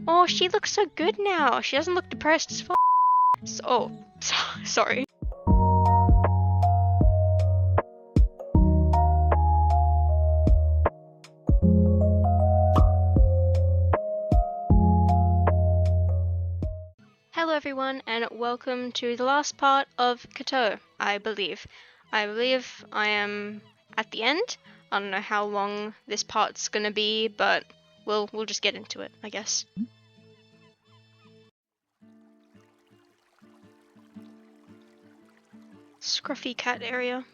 Oh, she looks so good now. She doesn't look depressed as fuck. Sorry. Hello everyone, and welcome to the last part of Cateau, I believe. I believe I am at the end. I don't know how long this part's gonna be, but we'll just get into it, I guess. Scruffy cat area.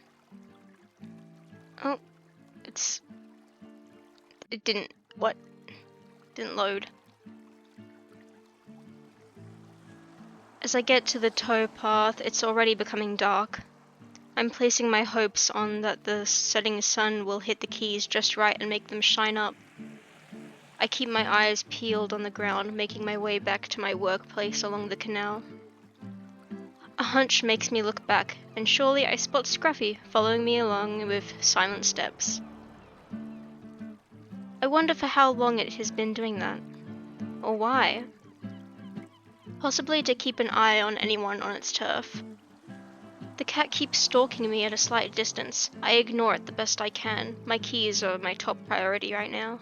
Oh, it didn't load. As I get to the tow path, it's already becoming dark. I'm placing my hopes on that the setting sun will hit the keys just right and make them shine up. I keep my eyes peeled on the ground, making my way back to my workplace along the canal. A hunch makes me look back, and surely I spot Scruffy following me along with silent steps. I wonder for how long it has been doing that. Or why? Possibly to keep an eye on anyone on its turf. The cat keeps stalking me at a slight distance. I ignore it the best I can. My keys are my top priority right now.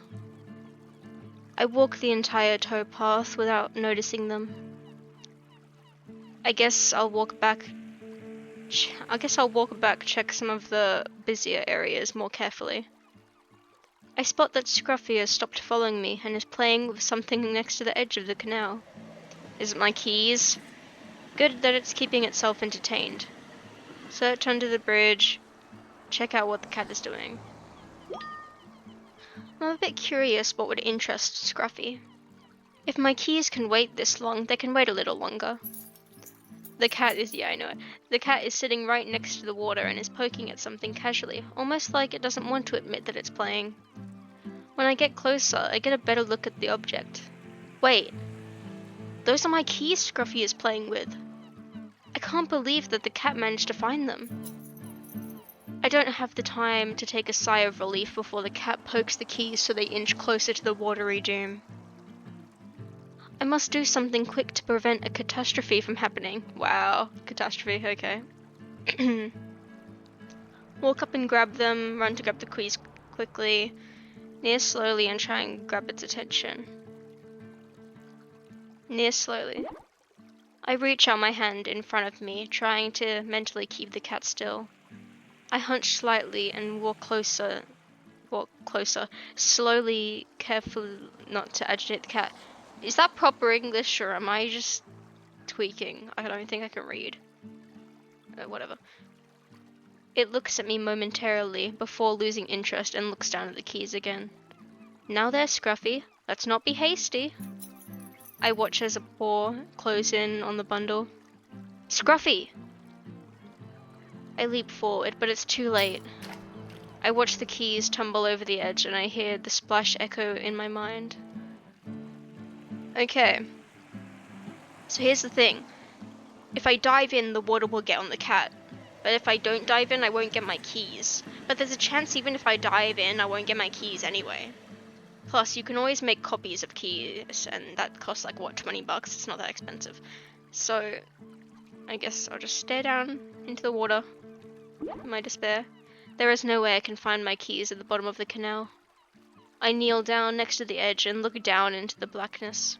I walk the entire tow path without noticing them. I guess I'll walk back, check some of the busier areas more carefully. I spot that Scruffy has stopped following me and is playing with something next to the edge of the canal. Is it my keys? Good that it's keeping itself entertained. Search under the bridge, check out what the cat is doing. I'm a bit curious what would interest Scruffy. If my keys can wait this long, they can wait a little longer. The cat is sitting right next to the water and is poking at something casually, almost like it doesn't want to admit that it's playing. When I get closer, I get a better look at the object. Wait, those are my keys Scruffy is playing with. I can't believe that the cat managed to find them. I don't have the time to take a sigh of relief before the cat pokes the keys so they inch closer to the watery doom. I must do something quick to prevent a catastrophe from happening. Wow, catastrophe, okay. Walk up and grab them, run to grab the keys quickly, near slowly and try and grab its attention. Near slowly. I reach out my hand in front of me, trying to mentally keep the cat still. I hunch slightly and walk closer, slowly, carefully not to agitate the cat. Is that proper English or am I just tweaking? I don't think I can read. Whatever. It looks at me momentarily before losing interest and looks down at the keys again. Now there, Scruffy. Let's not be hasty. I watch as a paw close in on the bundle. Scruffy! I leap forward, but it's too late. I watch the keys tumble over the edge and I hear the splash echo in my mind. Okay. So here's the thing. If I dive in, the water will get on the cat. But if I don't dive in, I won't get my keys. But there's a chance even if I dive in, I won't get my keys anyway. Plus, you can always make copies of keys, and that costs like, what, $20? It's not that expensive. So, I guess I'll just stare down into the water in my despair. There is no way I can find my keys at the bottom of the canal. I kneel down next to the edge and look down into the blackness.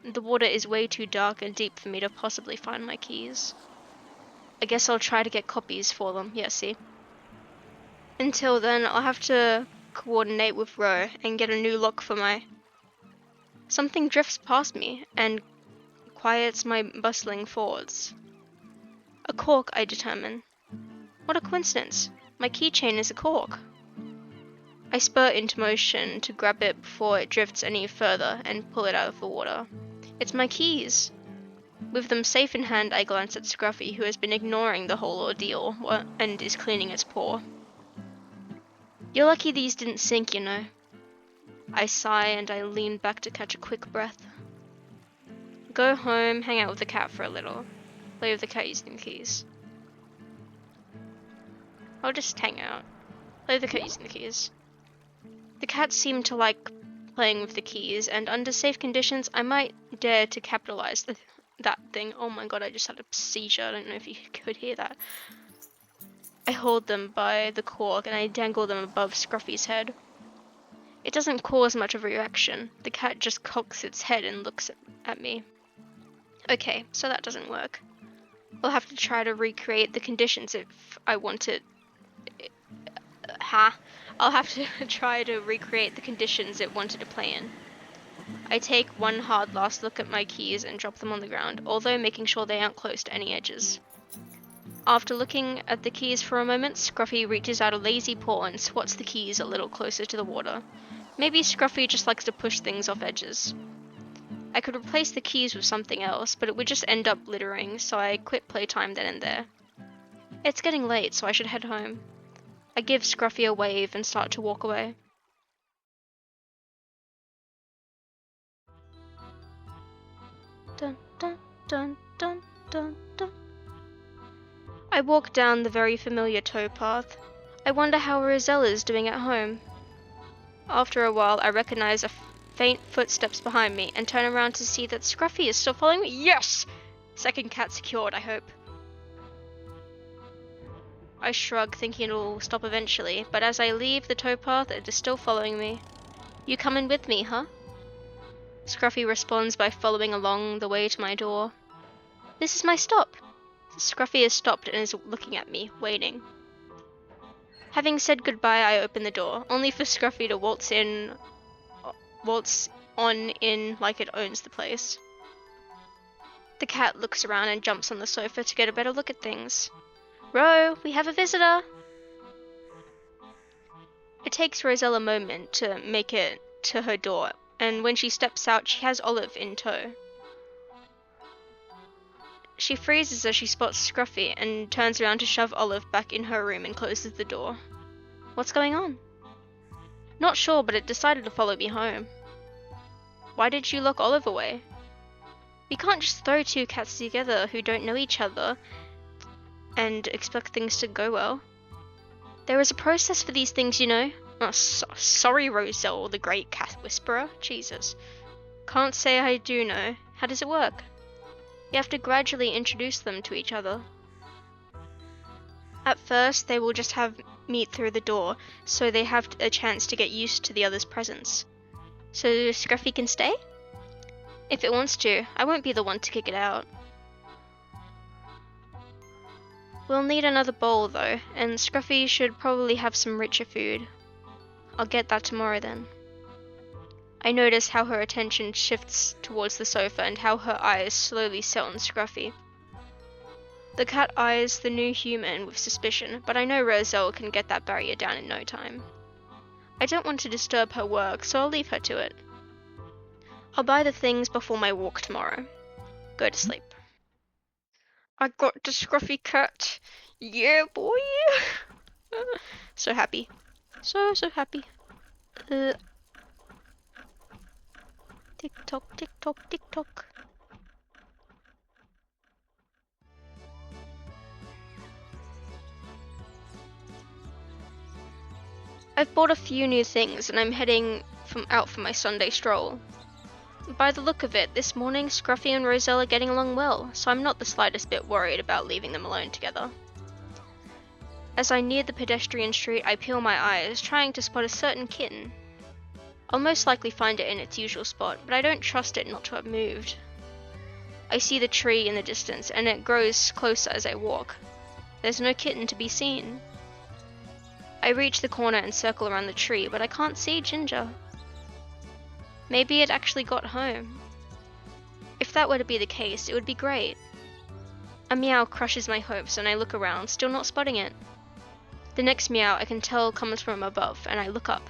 The water is way too dark and deep for me to possibly find my keys. I guess I'll try to get copies for them, yeah, see? Until then, I'll have to coordinate with Ro and get a new lock for my... Something drifts past me and quiets my bustling thoughts. A cork, I determine. What a coincidence. My keychain is a cork. I spur into motion to grab it before it drifts any further and pull it out of the water. It's my keys. With them safe in hand, I glance at Scruffy, who has been ignoring the whole ordeal and is cleaning its paw. You're lucky these didn't sink, you know. I sigh and I lean back to catch a quick breath. Go home, hang out with the cat for a little. Play with the cat using the keys. I'll just hang out. Play with the cat using the keys. The cat seemed to like playing with the keys, and under safe conditions, I might dare to capitalize that thing. Oh my god, I just had a seizure. I don't know if you could hear that. I hold them by the cork and I dangle them above Scruffy's head. It doesn't cause much of a reaction. The cat just cocks its head and looks at me. Okay, so that doesn't work. I'll have to try to recreate the conditions if I want it. I'll have to try to recreate the conditions it wanted to play in. I take one hard last look at my keys and drop them on the ground, although making sure they aren't close to any edges. After looking at the keys for a moment, Scruffy reaches out a lazy paw and swats the keys a little closer to the water. Maybe Scruffy just likes to push things off edges. I could replace the keys with something else, but it would just end up littering, so I quit playtime then and there. It's getting late, so I should head home. I give Scruffy a wave and start to walk away. Dun dun dun dun dun dun. I walk down the very familiar towpath. I wonder how Rosella's doing at home. After a while, I recognize faint footsteps behind me and turn around to see that Scruffy is still following me. Yes! Second cat secured, I hope. I shrug, thinking it'll stop eventually, but as I leave the towpath, it is still following me. You coming with me, huh? Scruffy responds by following along the way to my door. This is my stop. Scruffy has stopped and is looking at me, waiting. Having said goodbye, I open the door, only for Scruffy to waltz on in like it owns the place. The cat looks around and jumps on the sofa to get a better look at things. Ro, we have a visitor! It takes Rosella a moment to make it to her door, and when she steps out, she has Olive in tow. She freezes as she spots Scruffy and turns around to shove Olive back in her room and closes the door. What's going on? Not sure, but it decided to follow me home. Why did you lock Olive away? You can't just throw two cats together who don't know each other and expect things to go well. There is a process for these things, you know. Oh, sorry, Roselle, the great cat whisperer. Jesus. Can't say I do know. How does it work? You have to gradually introduce them to each other. At first, they will just meet through the door, so they have a chance to get used to the other's presence. So Scruffy can stay? If it wants to, I won't be the one to kick it out. We'll need another bowl though, and Scruffy should probably have some richer food. I'll get that tomorrow then. I notice how her attention shifts towards the sofa and how her eyes slowly set on Scruffy. The cat eyes the new human with suspicion, but I know Roselle can get that barrier down in no time. I don't want to disturb her work, so I'll leave her to it. I'll buy the things before my walk tomorrow. Go to sleep. I got the Scruffy cat. Yeah, boy. So happy. So happy. Tick tock, tick tock, tick tock. I've bought a few new things and I'm heading out for my Sunday stroll. By the look of it, this morning Scruffy and Roselle are getting along well, so I'm not the slightest bit worried about leaving them alone together. As I near the pedestrian street, I peel my eyes, trying to spot a certain kitten. I'll most likely find it in its usual spot, but I don't trust it not to have moved. I see the tree in the distance, and it grows closer as I walk. There's no kitten to be seen. I reach the corner and circle around the tree, but I can't see Ginger. Maybe it actually got home. If that were to be the case, it would be great. A meow crushes my hopes and I look around, still not spotting it. The next meow I can tell comes from above, and I look up.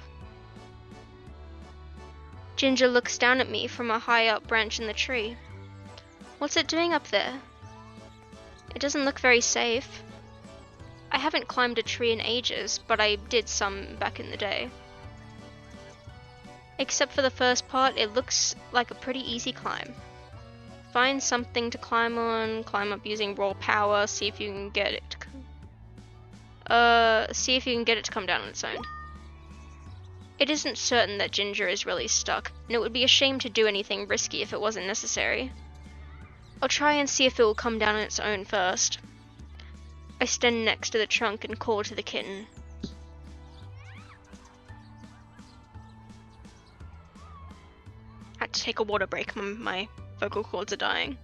Ginger looks down at me from a high up branch in the tree. What's it doing up there? It doesn't look very safe. I haven't climbed a tree in ages, but I did some back in the day. Except for the first part, it looks like a pretty easy climb. Find something to climb on, climb up using raw power, see if you can get it to come down on its own. It isn't certain that Ginger is really stuck, and it would be a shame to do anything risky if it wasn't necessary. I'll try and see if it will come down on its own first. I stand next to the trunk and call to the kitten. Had to take a water break, my vocal cords are dying.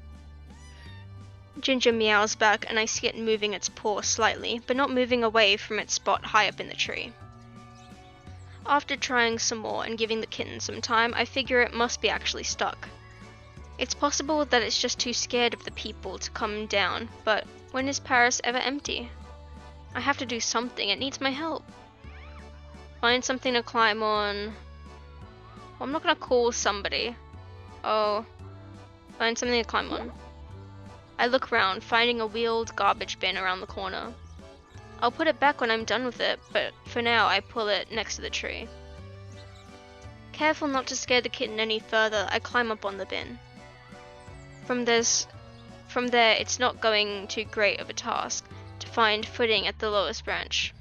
Ginger meows back and I see it moving its paw slightly, but not moving away from its spot high up in the tree. After trying some more and giving the kitten some time, I figure it must be actually stuck. It's possible that it's just too scared of the people to come down, but when is Paris ever empty? I have to do something, it needs my help. Find something to climb on. Well, I'm not gonna call somebody. Oh, find something to climb on. I look around, finding a wheeled garbage bin around the corner. I'll put it back when I'm done with it, but for now I pull it next to the tree. Careful not to scare the kitten any further, I climb up on the bin. From there, it's not going too great of a task to find footing at the lowest branch.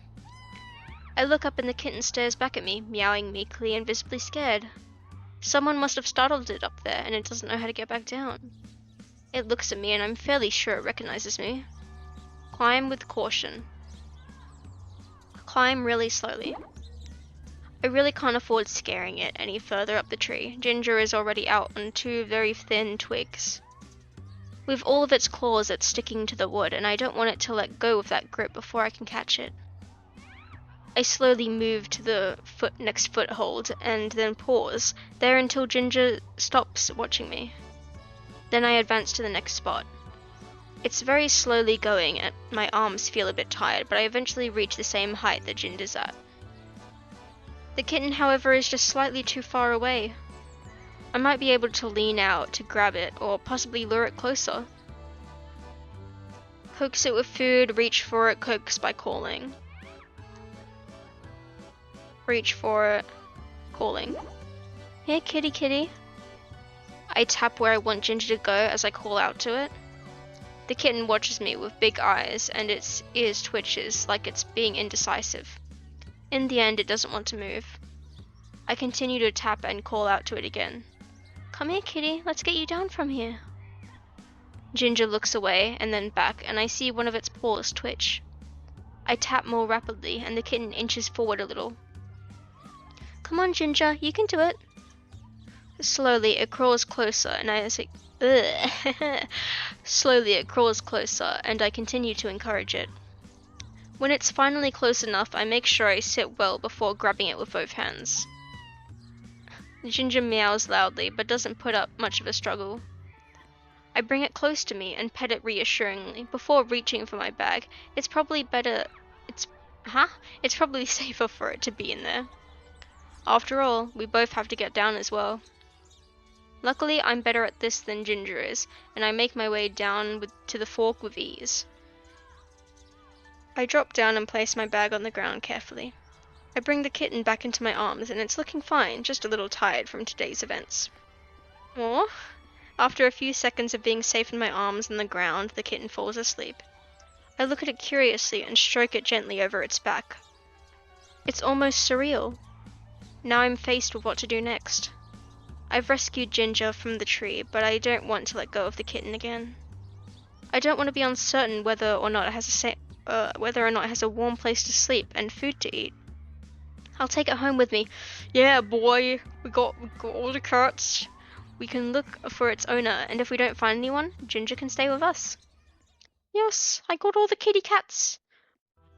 I look up and the kitten stares back at me, meowing meekly and visibly scared. Someone must have startled it up there and it doesn't know how to get back down. It looks at me and I'm fairly sure it recognizes me. Climb with caution. Climb really slowly. I really can't afford scaring it any further up the tree. Ginger is already out on 2 very thin twigs. With all of its claws it's sticking to the wood and I don't want it to let go of that grip before I can catch it. I slowly move to the next foothold and then pause there until Ginger stops watching me. Then I advance to the next spot. It's very slowly going and my arms feel a bit tired, but I eventually reach the same height that Ginger's at. The kitten, however, is just slightly too far away. I might be able to lean out to grab it or possibly lure it closer. Coax it with food, reach for it, coax by calling. Reach for it, calling. Here, kitty kitty. I tap where I want Ginger to go as I call out to it. The kitten watches me with big eyes and its ears twitches like it's being indecisive. In the end, it doesn't want to move. I continue to tap and call out to it again. Come here, kitty, let's get you down from here. Ginger looks away and then back and I see one of its paws twitch. I tap more rapidly and the kitten inches forward a little. Come on, Ginger, you can do it. Slowly, it crawls closer and I say, ugh. Slowly, it crawls closer and I continue to encourage it. When it's finally close enough, I make sure I sit well before grabbing it with both hands. Ginger meows loudly, but doesn't put up much of a struggle. I bring it close to me and pet it reassuringly before reaching for my bag. It's probably safer for it to be in there. After all, we both have to get down as well. Luckily, I'm better at this than Ginger is, and I make my way down to the fork with ease. I drop down and place my bag on the ground carefully. I bring the kitten back into my arms and it's looking fine, just a little tired from today's events. Aww. After a few seconds of being safe in my arms on the ground, the kitten falls asleep. I look at it curiously and stroke it gently over its back. It's almost surreal. Now I'm faced with what to do next. I've rescued Ginger from the tree, but I don't want to let go of the kitten again. I don't want to be uncertain whether or not it has a warm place to sleep and food to eat. I'll take it home with me. Yeah, boy, we got all the cats. We can look for its owner, and if we don't find anyone, Ginger can stay with us. Yes, I got all the kitty cats.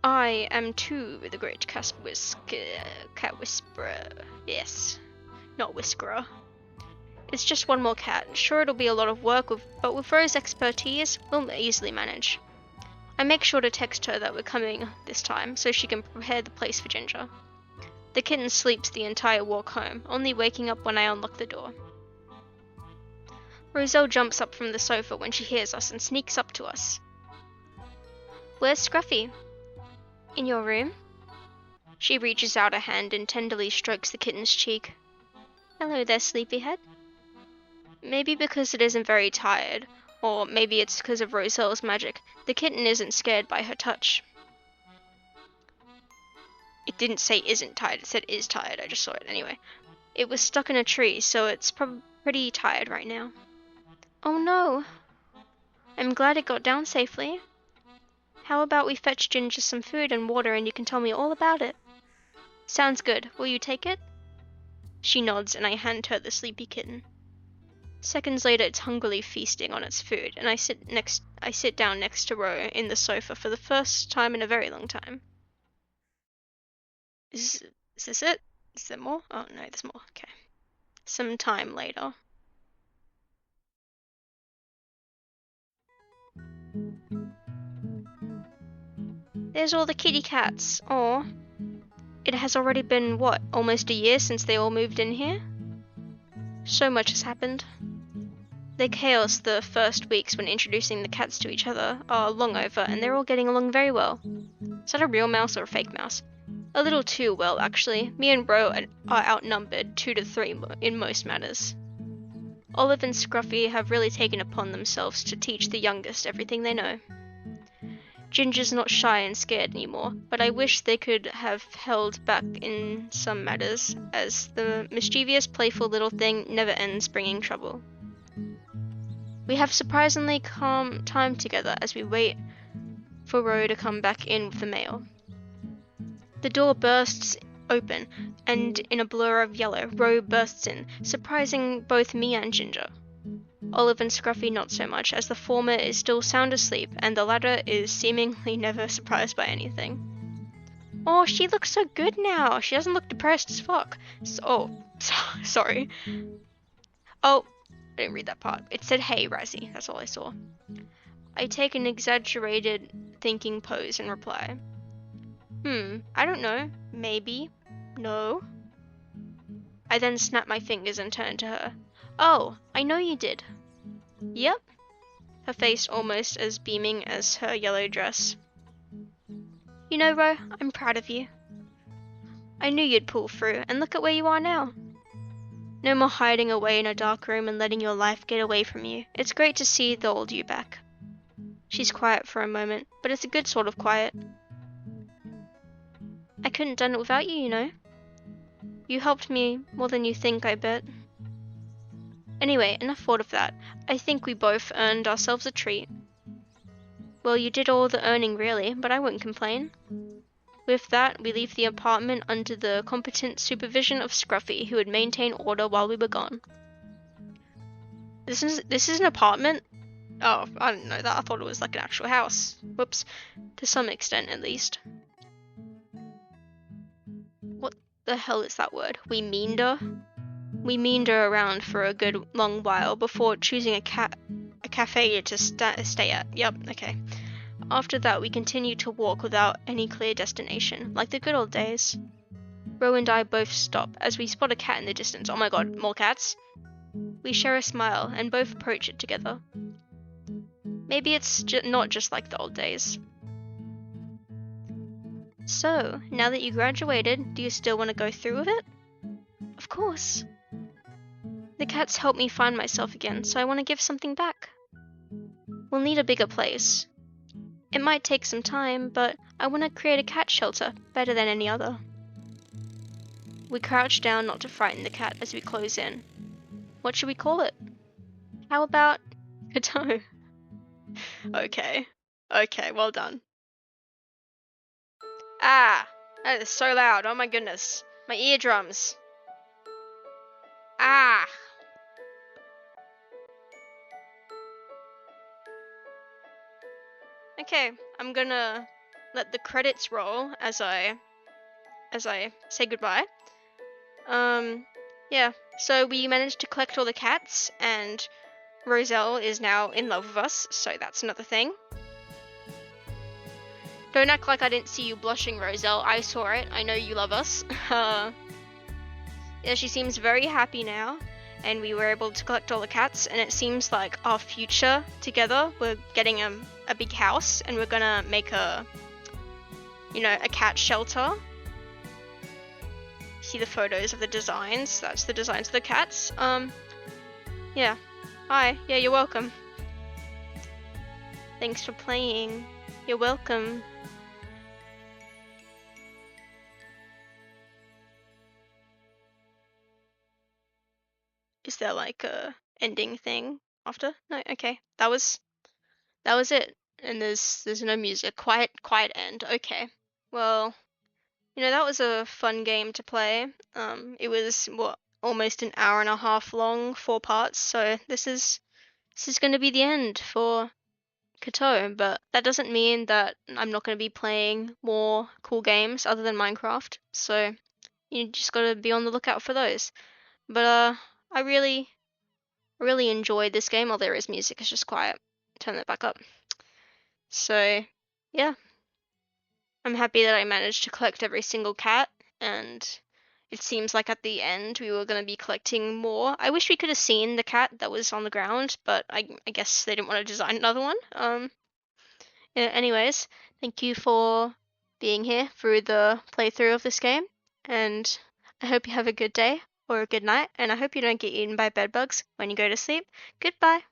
I am too the great cat whisperer. Yes, not whiskerer. It's just one more cat. Sure, it'll be a lot of work, but with Rose's expertise, we'll easily manage. I make sure to text her that we're coming this time, so she can prepare the place for Ginger. The kitten sleeps the entire walk home, only waking up when I unlock the door. Roselle jumps up from the sofa when she hears us and sneaks up to us. Where's Scruffy? In your room? She reaches out a hand and tenderly strokes the kitten's cheek. Hello there, sleepyhead. Maybe because it isn't very tired, or maybe it's because of Roselle's magic, the kitten isn't scared by her touch. It didn't say isn't tired, it said is tired. I just saw it anyway. It was stuck in a tree, so it's pretty tired right now. Oh no. I'm glad it got down safely. How about we fetch Ginger some food and water and you can tell me all about it? Sounds good. Will you take it? She nods and I hand her the sleepy kitten. Seconds later, it's hungrily feasting on its food, and I sit down next to Ro in the sofa for the first time in a very long time. Is this it? Is there more? Oh no, there's more. Okay. Some time later. There's all the kitty cats. Aw. It has already been, what, almost a year since they all moved in here? So much has happened. The chaos the first weeks when introducing the cats to each other are long over, and they're all getting along very well. Is that a real mouse or a fake mouse? A little too well, actually. Me and Ro are outnumbered 2 to 3 in most matters. Olive and Scruffy have really taken upon themselves to teach the youngest everything they know. Ginger's not shy and scared anymore, but I wish they could have held back in some matters, as the mischievous, playful little thing never ends bringing trouble. We have surprisingly calm time together as we wait for Ro to come back in with the mail. The door bursts open, and in a blur of yellow, Ro bursts in, surprising both me and Ginger. Olive and Scruffy not so much, as the former is still sound asleep, and the latter is seemingly never surprised by anything. Oh, she looks so good now. She doesn't look depressed as fuck. Sorry. Oh, I didn't read that part. It said, hey, Razzie. That's all I saw. I take an exaggerated thinking pose and reply. I don't know. Maybe. No. I then snap my fingers and turn to her. Oh, I know you did. Yep. Her face almost as beaming as her yellow dress. You know, Ro, I'm proud of you. I knew you'd pull through, and look at where you are now. No more hiding away in a dark room and letting your life get away from you. It's great to see the old you back. She's quiet for a moment, but it's a good sort of quiet. I couldn't have done it without you, you know. You helped me more than you think, I bet. Anyway, enough thought of that. I think we both earned ourselves a treat. Well, you did all the earning really, but I won't complain. With that, we leave the apartment under the competent supervision of Scruffy, who would maintain order while we were gone. This is an apartment? Oh, I didn't know that. I thought it was like an actual house. Whoops. To some extent, at least. What the hell is that word? We meander? We meander around for a good long while before choosing a cafe to stay at. Yep, okay. After that, we continue to walk without any clear destination, like the good old days. Ro and I both stop as we spot a cat in the distance. Oh my god, more cats? We share a smile and both approach it together. Maybe it's not just like the old days. So, now that you graduated, do you still want to go through with it? Of course. The cats helped me find myself again, so I want to give something back. We'll need a bigger place. It might take some time, but I want to create a cat shelter better than any other. We crouch down not to frighten the cat as we close in. What should we call it? How about Cateau? Okay, well done. Ah, that is so loud. Oh my goodness. My eardrums. Ah. Okay, I'm gonna let the credits roll as I say goodbye. Yeah, so we managed to collect all the cats, and Roselle is now in love with us, so that's another thing. Don't act like I didn't see you blushing, Roselle. I saw it. I know you love us. Yeah, she seems very happy now, and we were able to collect all the cats, and it seems like our future together, we're getting a big house, and we're gonna make a cat shelter. See the photos of the designs? That's the designs of the cats. Yeah. Hi. Yeah, you're welcome. Thanks for playing. You're welcome. there like a ending thing after? No, okay. That was it. And there's no music. Quiet end. Okay. Well, that was a fun game to play. It was what, almost an hour and a half long, 4 parts. So this is going to be the end for Cateau, but that doesn't mean that I'm not going to be playing more cool games other than Minecraft. So you just got to be on the lookout for those. But I really enjoyed this game. All there is music, it's just quiet. Turn that back up. So yeah, I'm happy that I managed to collect every single cat, and it seems like at the end we were going to be collecting more. I wish we could have seen the cat that was on the ground, but I guess they didn't want to design another one. Yeah, anyways, thank you for being here through the playthrough of this game, and I hope you have a good day or a good night, and I hope you don't get eaten by bedbugs when you go to sleep. Goodbye.